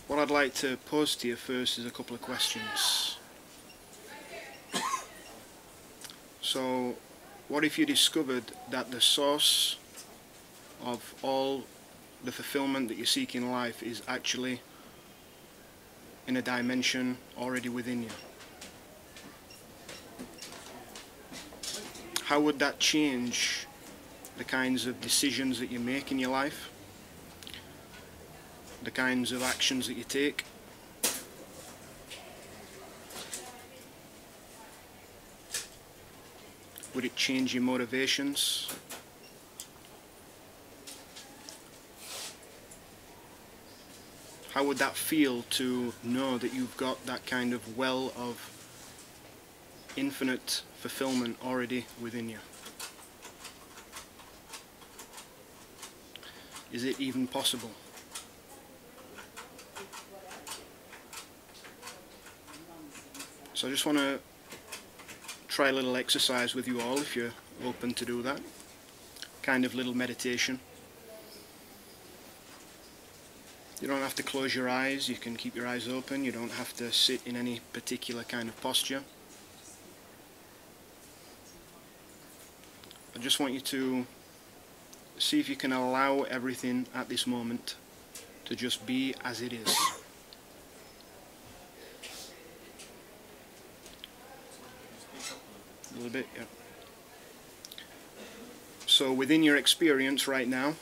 What I'd like to pose to you first is a couple of questions. So, what if you discovered that the source of all the fulfillment that you seek in life is actually in a dimension already within you? How would that change the kinds of decisions that you make in your life? The kinds of actions that you take? Would it change your motivations? How would that feel to know that you've got that kind of well of infinite fulfillment already within you? Is it even possible? So I just want to try a little exercise with you all, if you're open to do that. Kind of little meditation. You don't have to close your eyes, you can keep your eyes open, you don't have to sit in any particular kind of posture. I just want you to see if you can allow everything at this moment to just be as it is. A little bit, yeah. So within your experience right now,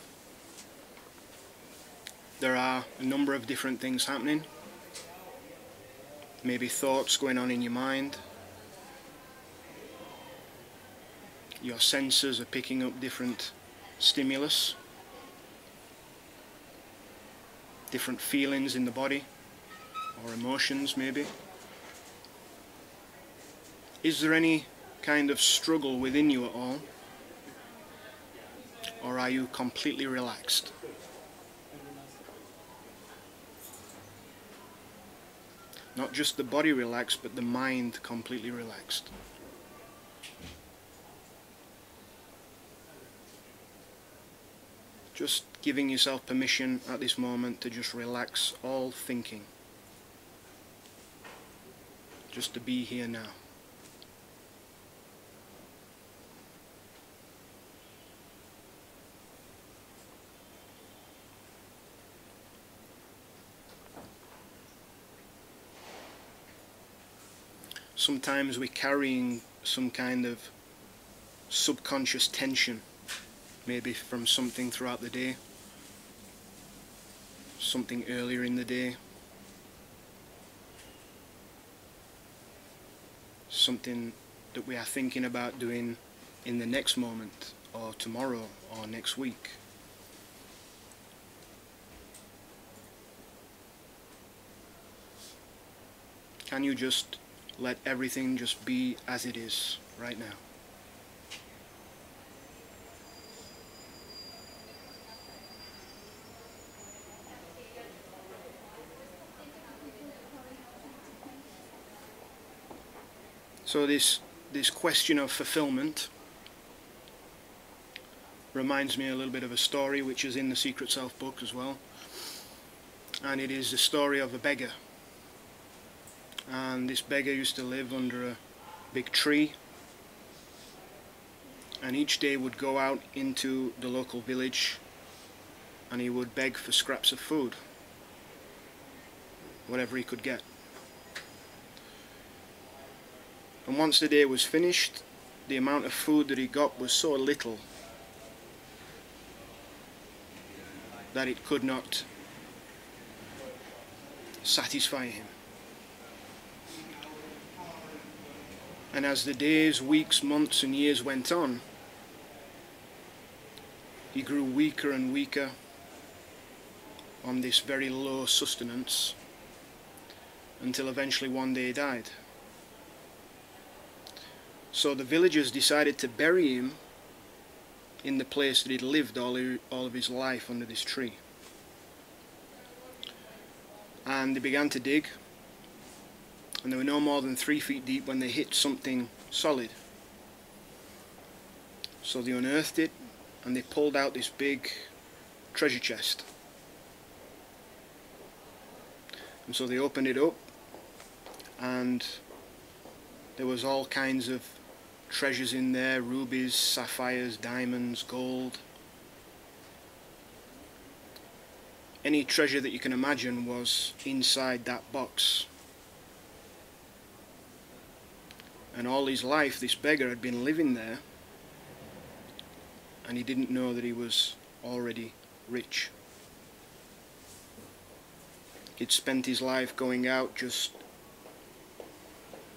there are a number of different things happening. Maybe thoughts going on in your mind. Your senses are picking up different stimulus, different feelings in the body, or emotions maybe. Is there any kind of struggle within you at all? Or are you completely relaxed? Not just the body relaxed, but the mind completely relaxed. Just giving yourself permission at this moment to just relax all thinking. Just to be here now. Sometimes we're carrying some kind of subconscious tension, maybe from something throughout the day, something earlier in the day, something that we are thinking about doing in the next moment, or tomorrow, or next week. Can you just let everything just be as it is right now? So this question of fulfillment reminds me a little bit of a story which is in the Secret Self book as well. And it is the story of a beggar. And this beggar used to live under a big tree, and each day would go out into the local village and he would beg for scraps of food, whatever he could get. And once the day was finished, the amount of food that he got was so little that it could not satisfy him. And as the days, weeks, months and years went on, he grew weaker and weaker on this very low sustenance, until eventually one day he died. So the villagers decided to bury him in the place that he'd lived all of his life, under this tree. And they began to dig, and they were no more than 3 feet deep when they hit something solid. So they unearthed it, and they pulled out this big treasure chest. And so they opened it up, and there was all kinds of treasures in there: rubies, sapphires, diamonds, gold. Any treasure that you can imagine was inside that box. And all his life this beggar had been living there, and he didn't know that he was already rich. He'd spent his life going out just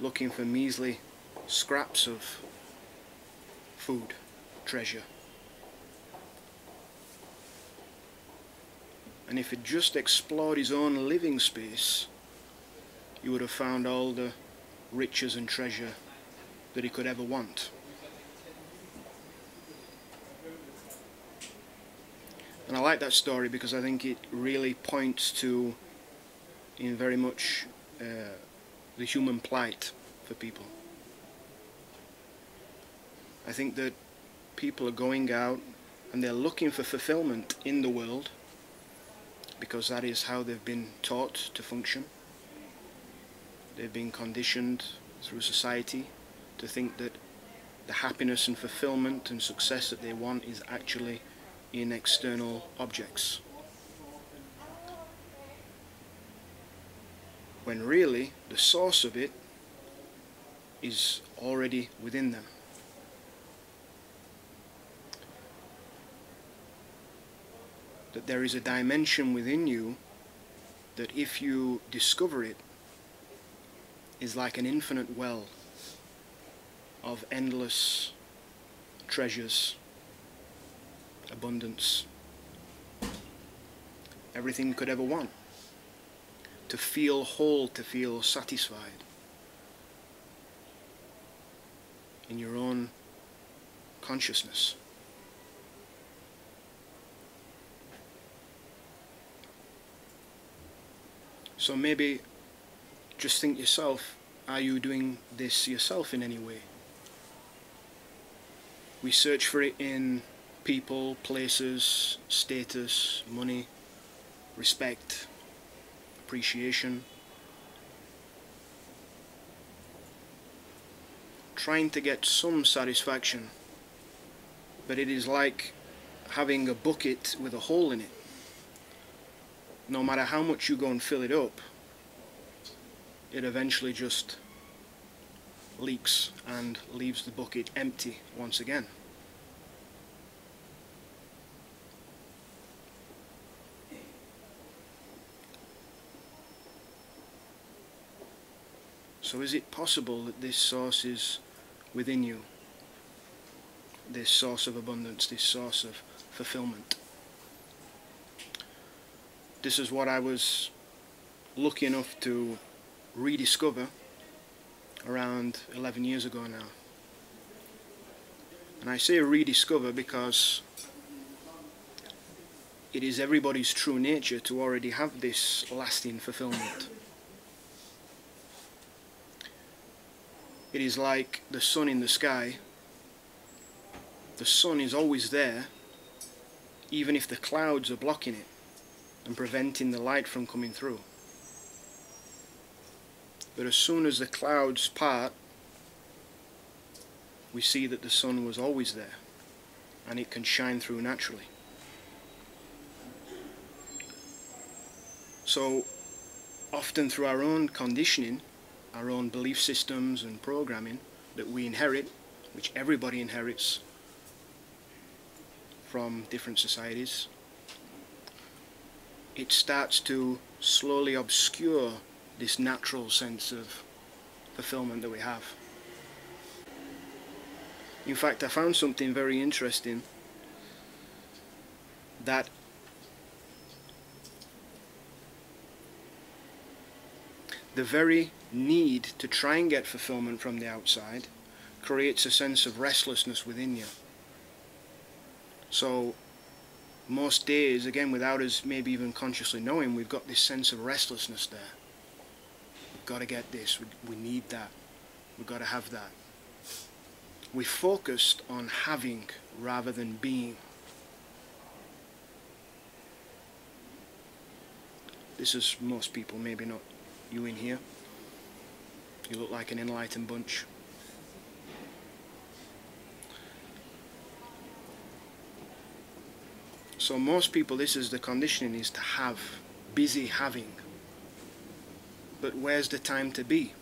looking for measly scraps of food, treasure. And if he'd just explored his own living space, he would have found all the riches and treasure that he could ever want. And I like that story because I think it really points to, in very much, the human plight for people. I think that people are going out and they're looking for fulfillment in the world because that is how they've been taught to function. They've been conditioned through society to think that the happiness and fulfillment and success that they want is actually in external objects. When really the source of it is already within them. That there is a dimension within you that, if you discover it, is like an infinite well of endless treasures, abundance, everything you could ever want. To feel whole, to feel satisfied in your own consciousness. So maybe just think yourself, are you doing this yourself in any way? We search for it in people, places, status, money, respect, appreciation. Trying to get some satisfaction, but it is like having a bucket with a hole in it. No matter how much you go and fill it up, it eventually just leaks and leaves the bucket empty once again. So is it possible that this source is within you? This source of abundance, this source of fulfillment? This is what I was lucky enough to rediscover around 11 years ago now. And I say rediscover because it is everybody's true nature to already have this lasting fulfillment. It is like the sun in the sky. The sun is always there, even if the clouds are blocking it and preventing the light from coming through. But as soon as the clouds part, we see that the sun was always there, and it can shine through naturally. So often through our own conditioning, our own belief systems and programming that we inherit, which everybody inherits from different societies, it starts to slowly obscure this natural sense of fulfillment that we have. In fact, I found something very interesting, that the very need to try and get fulfillment from the outside creates a sense of restlessness within you. So most days, again, without us maybe even consciously knowing, we've got this sense of restlessness there. We've got to get this, we need that, we've got to have that. We focused on having rather than being. This is most people, maybe not you in here. You look like an enlightened bunch. So most people, this is the conditioning, is to have, busy having. But where's the time to be?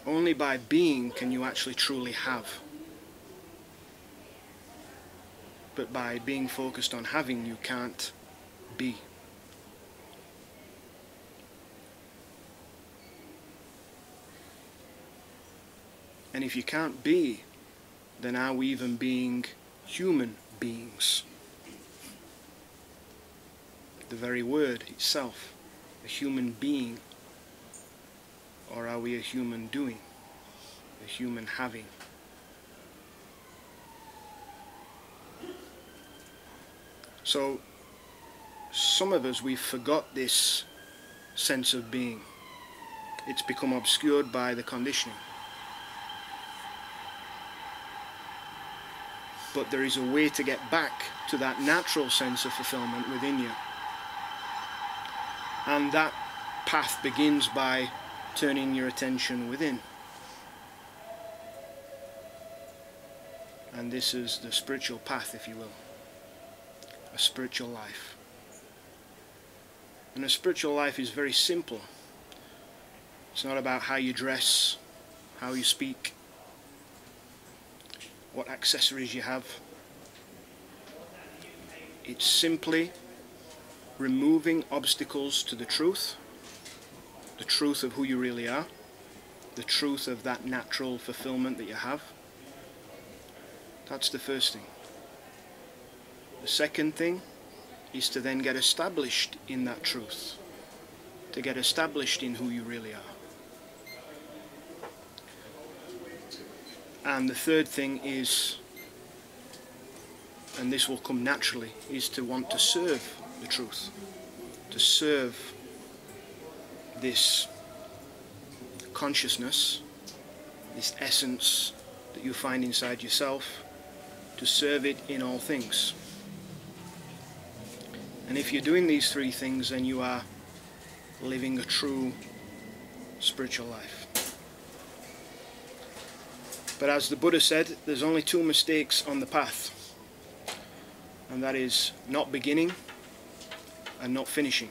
Only by being can you actually truly have. But by being focused on having, you can't be. And if you can't be, then are we even being human beings? The very word itself, a human being. Or are we a human doing? A human having? So, some of us, we've forgot this sense of being. It's become obscured by the conditioning. But there is a way to get back to that natural sense of fulfillment within you. And that path begins by turning your attention within. And this is the spiritual path, if you will. A spiritual life. And a spiritual life is very simple. It's not about how you dress, how you speak, what accessories you have. It's simply removing obstacles to the truth of who you really are, the truth of that natural fulfillment that you have. That's the first thing. The second thing is to then get established in that truth, to get established in who you really are. And the third thing is, and this will come naturally, is to want to serve the truth, to serve this consciousness, this essence that you find inside yourself, to serve it in all things. And if you're doing these three things, then you are living a true spiritual life. But as the Buddha said, there's only two mistakes on the path, and that is not beginning and not finishing.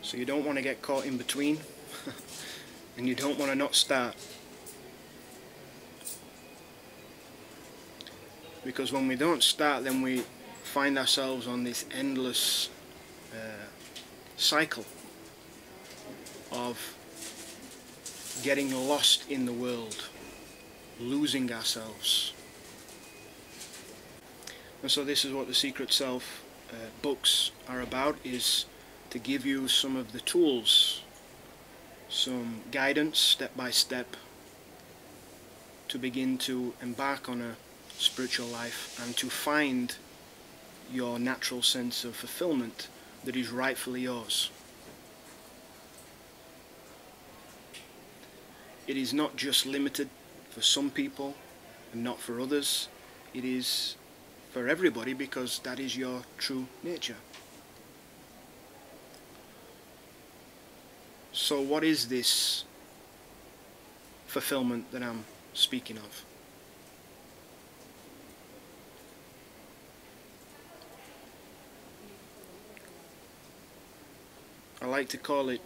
So you don't want to get caught in between, and you don't want to not start. Because when we don't start, then we find ourselves on this endless cycle of getting lost in the world, losing ourselves. And so this is what the Secret Self books are about, is to give you some of the tools, some guidance step by step to begin to embark on a spiritual life and to find your natural sense of fulfillment that is rightfully yours. It is not just limited for some people and not for others. It is for everybody, because that is your true nature. So what is this fulfillment that I'm speaking of? I like to call it,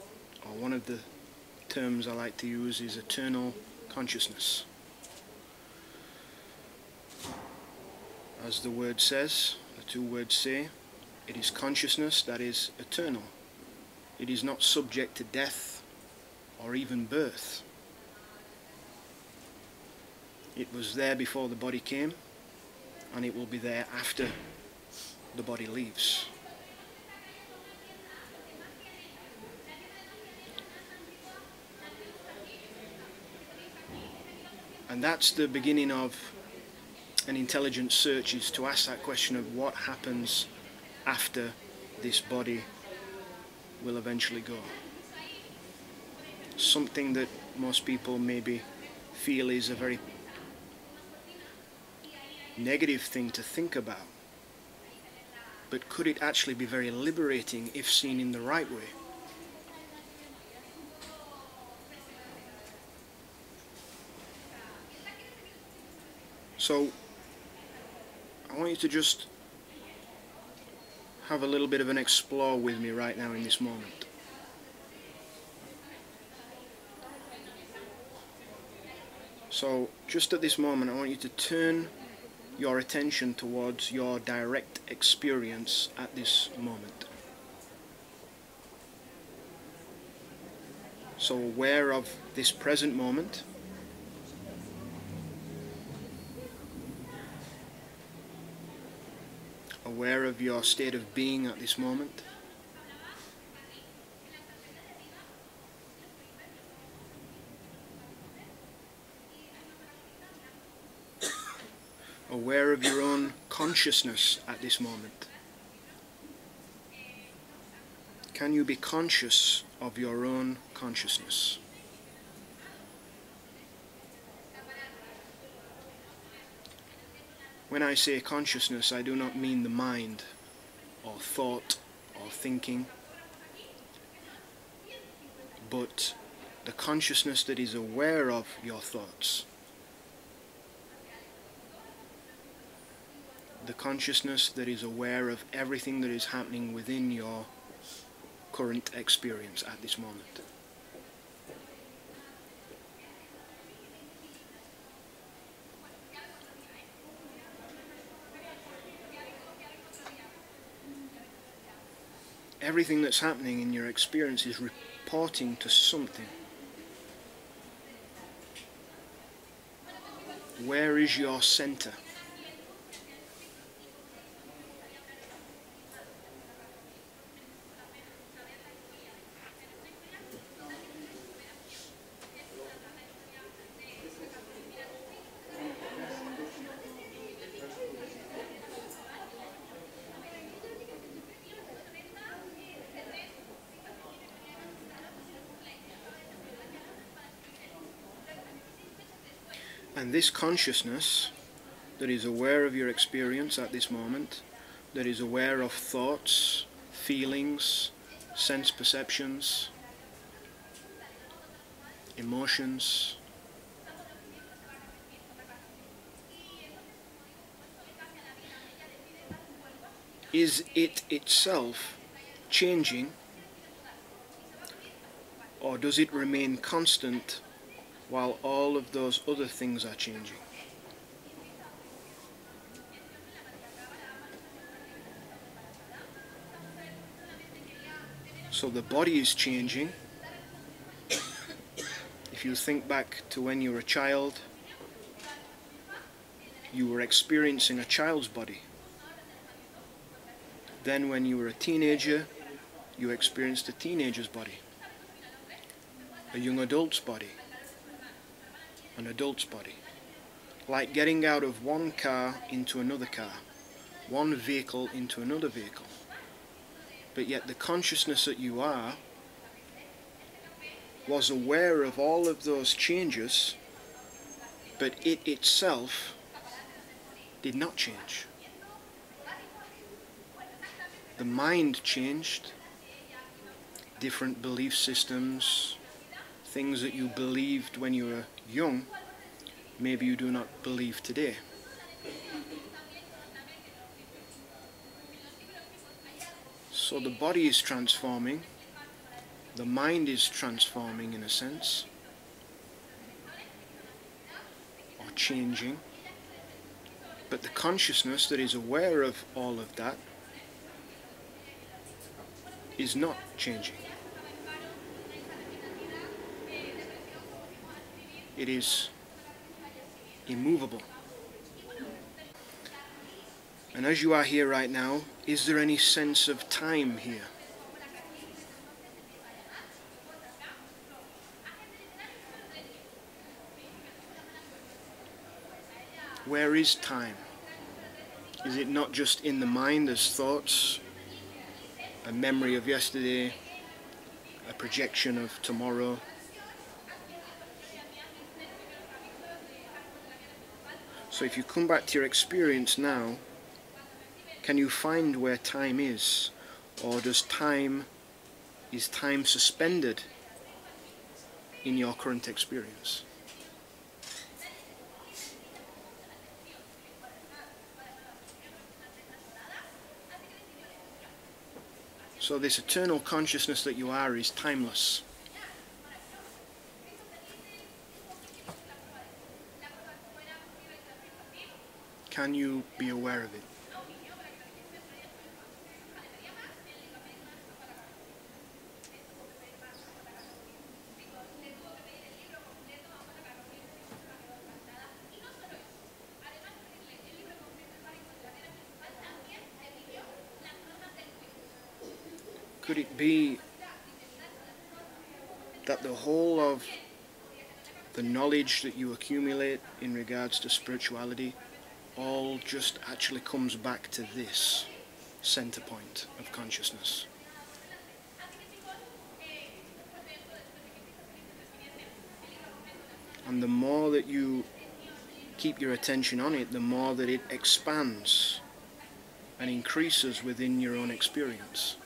or one of the terms I like to use is eternal consciousness. As the word says, the two words say, it is consciousness that is eternal. It is not subject to death or even birth. It was there before the body came, and it will be there after the body leaves. And that's the beginning of an intelligent search, is to ask that question of what happens after this body will eventually go. Something that most people maybe feel is a very negative thing to think about. But could it actually be very liberating if seen in the right way? So, I want you to just have a little bit of an explore with me right now in this moment. So, just at this moment, I want you to turn your attention towards your direct experience at this moment. So, aware of this present moment, aware of your state of being at this moment, aware of your own consciousness at this moment. Can you be conscious of your own consciousness? When I say consciousness, I do not mean the mind, or thought, or thinking, but the consciousness that is aware of your thoughts. The consciousness that is aware of everything that is happening within your current experience at this moment. Everything that's happening in your experience is reporting to something. Where is your center? And this consciousness that is aware of your experience at this moment, that is aware of thoughts, feelings, sense perceptions, emotions, is it itself changing, or does it remain constant while all of those other things are changing? So the body is changing. If you think back to when you were a child, you were experiencing a child's body. Then when you were a teenager, you experienced a teenager's body, a young adult's body, an adult's body. Like getting out of one car into another car, one vehicle into another vehicle. But yet the consciousness that you are was aware of all of those changes, but it itself did not change. The mind changed, different belief systems, things that you believed when you were young, maybe you do not believe today. So the body is transforming, the mind is transforming in a sense, or changing, but the consciousness that is aware of all of that is not changing. It is immovable. And as you are here right now, is there any sense of time here? Where is time? Is it not just in the mind as thoughts, a memory of yesterday, a projection of tomorrow? So if you come back to your experience now, can you find where time is? Or is time suspended in your current experience? So this eternal consciousness that you are is timeless. Can you be aware of it? Could it be that the whole of the knowledge that you accumulate in regards to spirituality all just actually comes back to this center point of consciousness? And the more that you keep your attention on it, the more that it expands and increases within your own experience.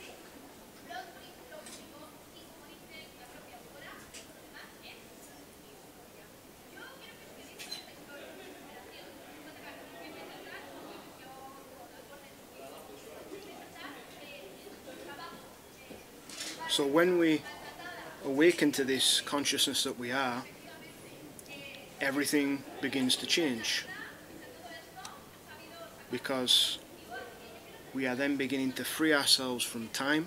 So when we awaken to this consciousness that we are, everything begins to change, because we are then beginning to free ourselves from time,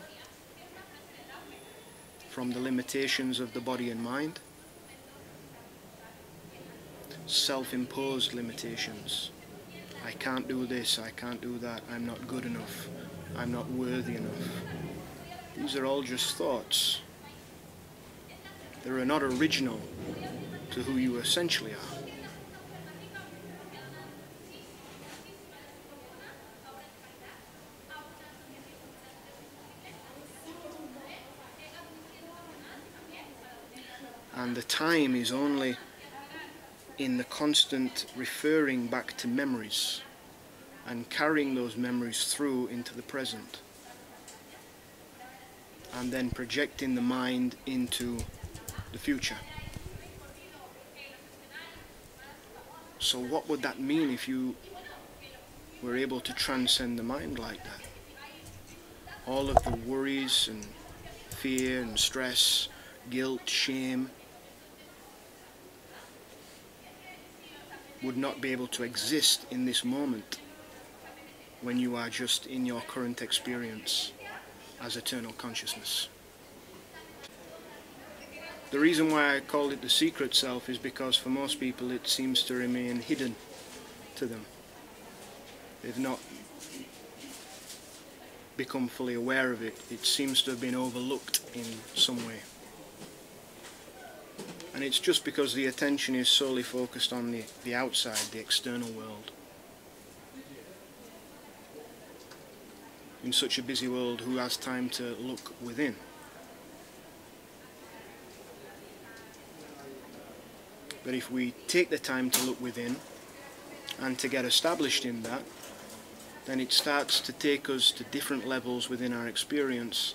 from the limitations of the body and mind, self-imposed limitations. I can't do this, I can't do that, I'm not good enough, I'm not worthy enough. These are all just thoughts. They are not original to who you essentially are. And the time is only in the constant referring back to memories and carrying those memories through into the present, and then projecting the mind into the future. So what would that mean if you were able to transcend the mind like that? All of the worries and fear and stress, guilt, shame would not be able to exist in this moment when you are just in your current experience as eternal consciousness. The reason why I call it the secret self is because for most people it seems to remain hidden to them. They've not become fully aware of it. It seems to have been overlooked in some way. And it's just because the attention is solely focused on the outside, the external world. In such a busy world, who has time to look within? But if we take the time to look within and to get established in that, then it starts to take us to different levels within our experience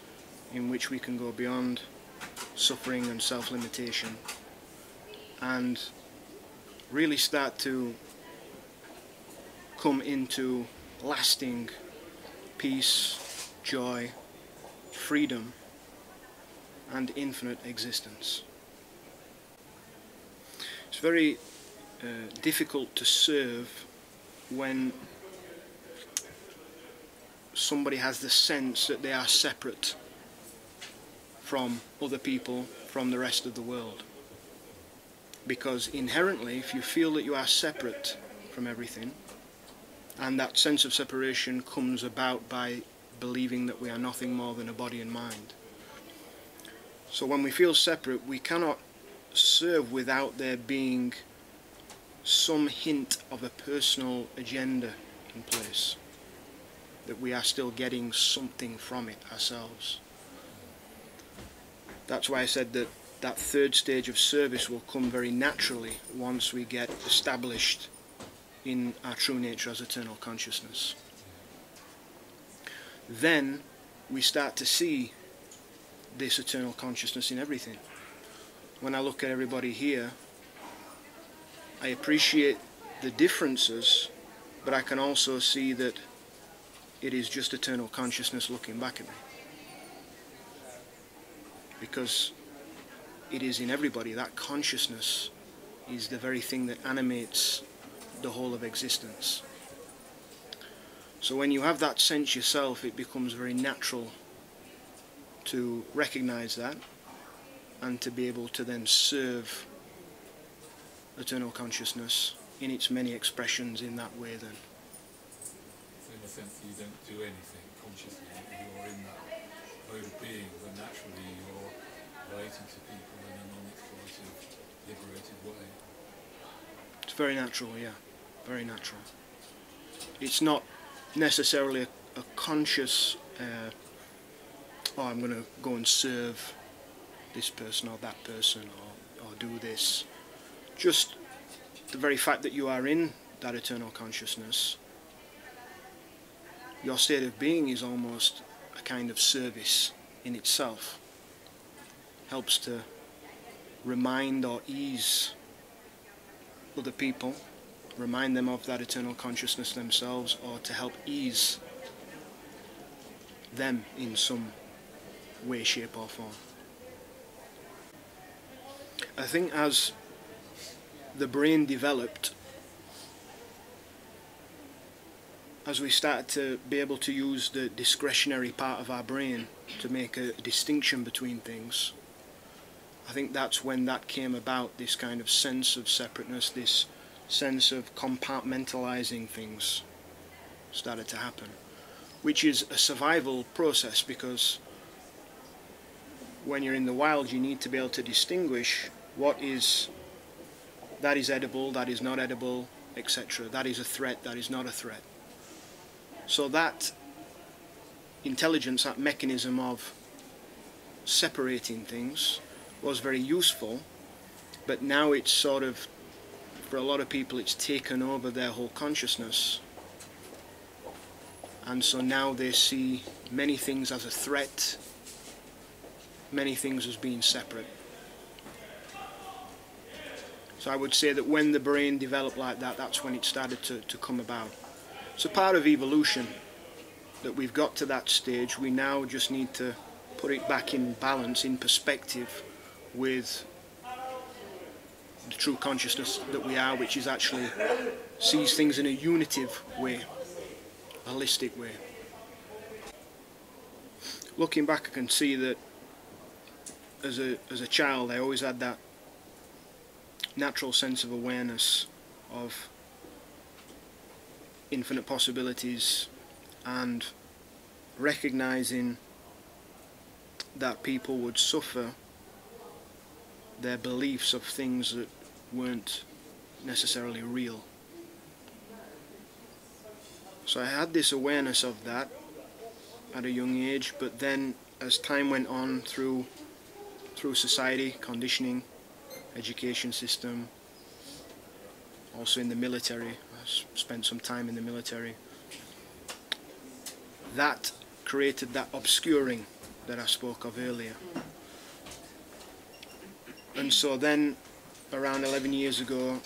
in which we can go beyond suffering and self-limitation and really start to come into lasting peace, joy, freedom, and infinite existence. It's very difficult to serve when somebody has the sense that they are separate from other people, from the rest of the world. Because inherently, if you feel that you are separate from everything, and that sense of separation comes about by believing that we are nothing more than a body and mind. So when we feel separate, we cannot serve without there being some hint of a personal agenda in place, that we are still getting something from it ourselves. That's why I said that that third stage of service will come very naturally once we get established in our true nature as eternal consciousness. Then we start to see this eternal consciousness in everything. When I look at everybody here, I appreciate the differences, but I can also see that it is just eternal consciousness looking back at me. Because it is in everybody. That consciousness is the very thing that animates the whole of existence. So when you have that sense yourself, it becomes very natural to recognize that and to be able to then serve eternal consciousness in its many expressions in that way then. So in a sense you don't do anything consciously, you're in that mode of being, but naturally you're relating to people in a non-exploitive, liberated way. It's very natural, yeah, very natural. It's not necessarily a conscious, oh, I'm going to go and serve this person or that person or do this. Just the very fact that you are in that eternal consciousness, your state of being is almost a kind of service in itself. Helps to remind or ease other people, remind them of that eternal consciousness themselves, or to help ease them in some way, shape or form. I think as the brain developed, as we started to be able to use the discretionary part of our brain to make a distinction between things, I think that's when that came about, this kind of sense of separateness, this sense of compartmentalizing things started to happen, which is a survival process, because when you're in the wild you need to be able to distinguish what is, that is edible, that is not edible, etc. That is a threat, that is not a threat. So that intelligence, that mechanism of separating things was very useful, but now it's sort of, for a lot of people, it's taken over their whole consciousness. And so now they see many things as a threat, many things as being separate. So I would say that when the brain developed like that, that's when it started to come about. It's a part of evolution that we've got to that stage. We now just need to put it back in balance, in perspective with the true consciousness that we are, which is actually sees things in a unitive way, a holistic way. Looking back, I can see that as a child I always had that natural sense of awareness of infinite possibilities and recognizing that people would suffer their beliefs of things that weren't necessarily real. So I had this awareness of that at a young age, but then as time went on through society, conditioning, education system, also in the military, I spent some time in the military, that created that obscuring that I spoke of earlier. And so then around 11 years ago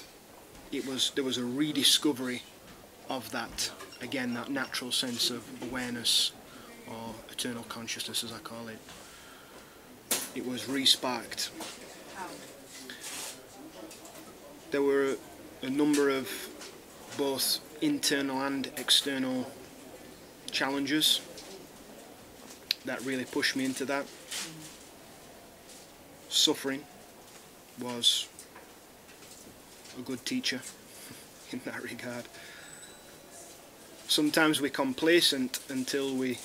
there was a rediscovery of that, again, that natural sense of awareness, or eternal consciousness as I call it. It was re-sparked. There were a number of both internal and external challenges that really pushed me into that. Suffering was a good teacher in that regard. Sometimes we're complacent until we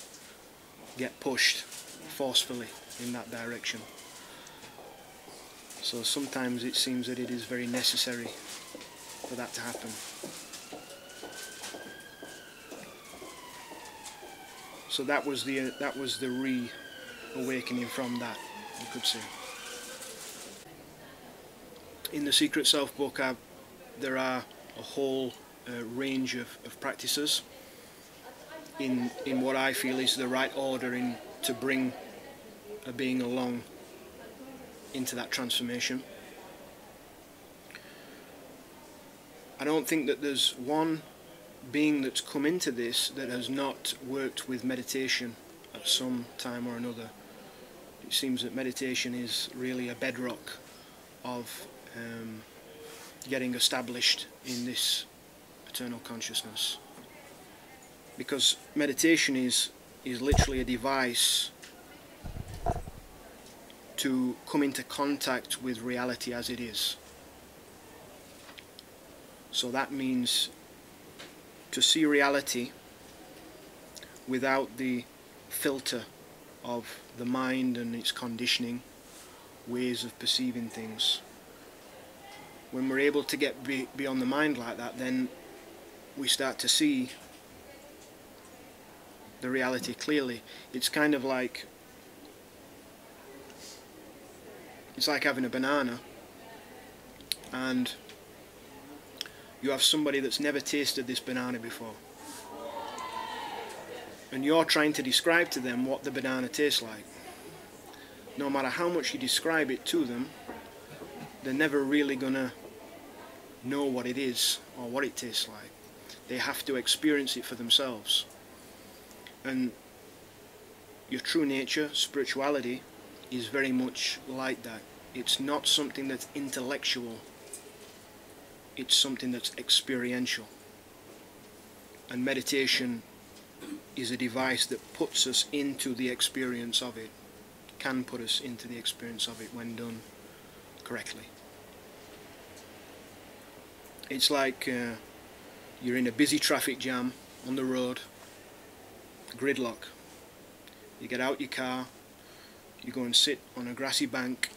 get pushed forcefully in that direction. So sometimes it seems that it is very necessary for that to happen. So that was the reawakening from that, you could say. In the Secret Self book, there are a whole range of practices in what I feel is the right order to bring a being along into that transformation. I don't think that there's one being that's come into this that has not worked with meditation at some time or another. It seems that meditation is really a bedrock of getting established in this eternal consciousness, because meditation is literally a device to come into contact with reality as it is. So that means to see reality without the filter of the mind and its conditioning ways of perceiving things. When we're able to get beyond the mind like that, then we start to see the reality clearly. It's kind of like, it's like having a banana and you have somebody that's never tasted this banana before, and you're trying to describe to them what the banana tastes like. No matter how much you describe it to them, they're never really gonna know what it is or what it tastes like. They have to experience it for themselves. And your true nature, spirituality, is very much like that. It's not something that's intellectual, it's something that's experiential. And meditation is a device that puts us into the experience of it, can put us into the experience of it when done correctly. It's like you're in a busy traffic jam on the road, gridlock. You get out your car, you go and sit on a grassy bank,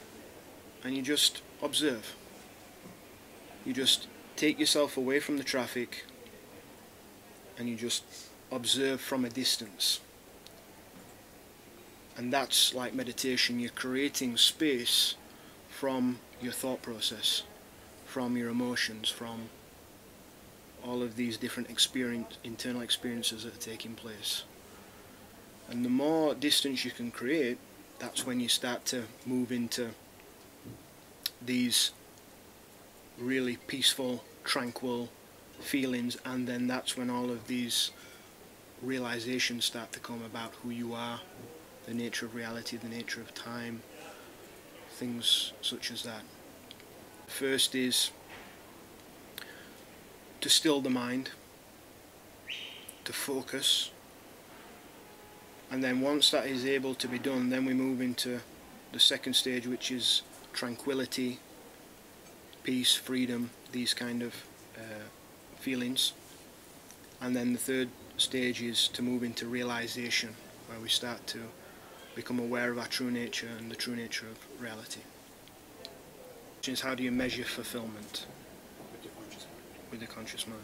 and you just observe. You just take yourself away from the traffic and you just observe from a distance. And that's like meditation. You're creating space from your thought process, from your emotions, from all of these different internal experiences that are taking place. And the more distance you can create, that's when you start to move into these really peaceful, tranquil feelings, and then that's when all of these realizations start to come about who you are, the nature of reality, the nature of time, things such as that. First is to still the mind, to focus, and then once that is able to be done, then we move into the second stage, which is tranquility, peace, freedom, these kind of feelings. And then the third stage is to move into realization, where we start to become aware of our true nature and the true nature of reality. Is how do you measure fulfillment? With the conscious mind.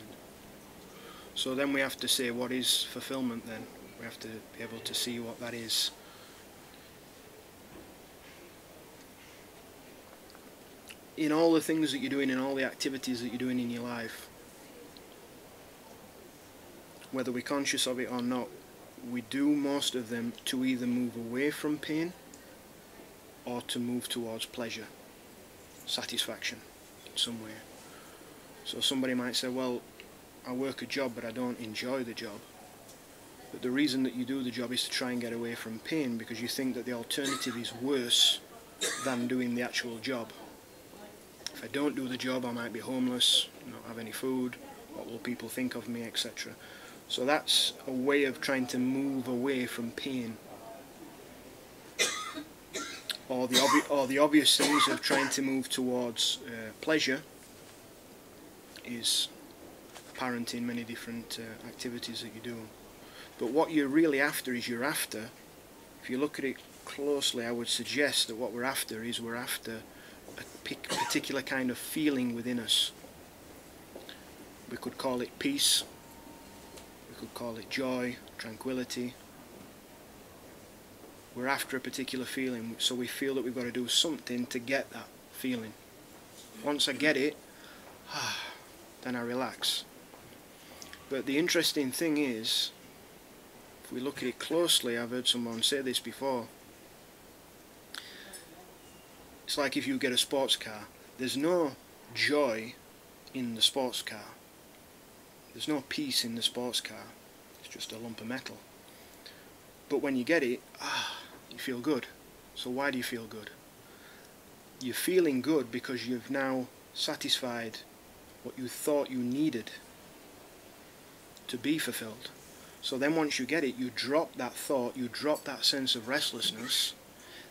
So then we have to say, what is fulfillment then? We have to be able to see what that is. In all the things that you're doing, in all the activities that you're doing in your life, whether we're conscious of it or not, we do most of them to either move away from pain or to move towards pleasure, satisfaction in some way. So somebody might say, well, I work a job but I don't enjoy the job. But the reason that you do the job is to try and get away from pain, because you think that the alternative is worse than doing the actual job. If I don't do the job, I might be homeless, not have any food, what will people think of me, etc. So that's a way of trying to move away from pain. Or the obvious things of trying to move towards pleasure is apparent in many different activities that you do. But what you're really after is if you look at it closely, I would suggest that what we're after a particular kind of feeling within us. We could call it peace, we could call it joy, tranquility. We're after a particular feeling, so we feel that we've got to do something to get that feeling. Once I get it, then I relax. But the interesting thing is, if we look at it closely, I've heard someone say this before, it's like if you get a sports car, there's no joy in the sports car. There's no peace in the sports car. It's just a lump of metal. But when you get it, you feel good. So why do you feel good? You're feeling good because you've now satisfied what you thought you needed to be fulfilled. So then once you get it, you drop that thought, you drop that sense of restlessness,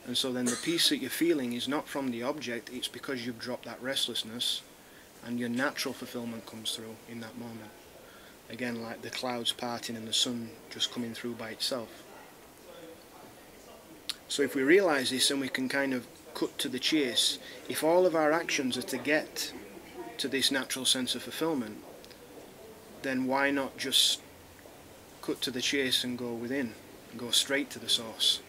and so then the peace that you're feeling is not from the object, it's because you've dropped that restlessness, and your natural fulfillment comes through in that moment. Again, like the clouds parting and the sun just coming through by itself. So if we realize this, and we can kind of cut to the chase, if all of our actions are to get to this natural sense of fulfillment, then why not just cut to the chase and go within, and go straight to the source?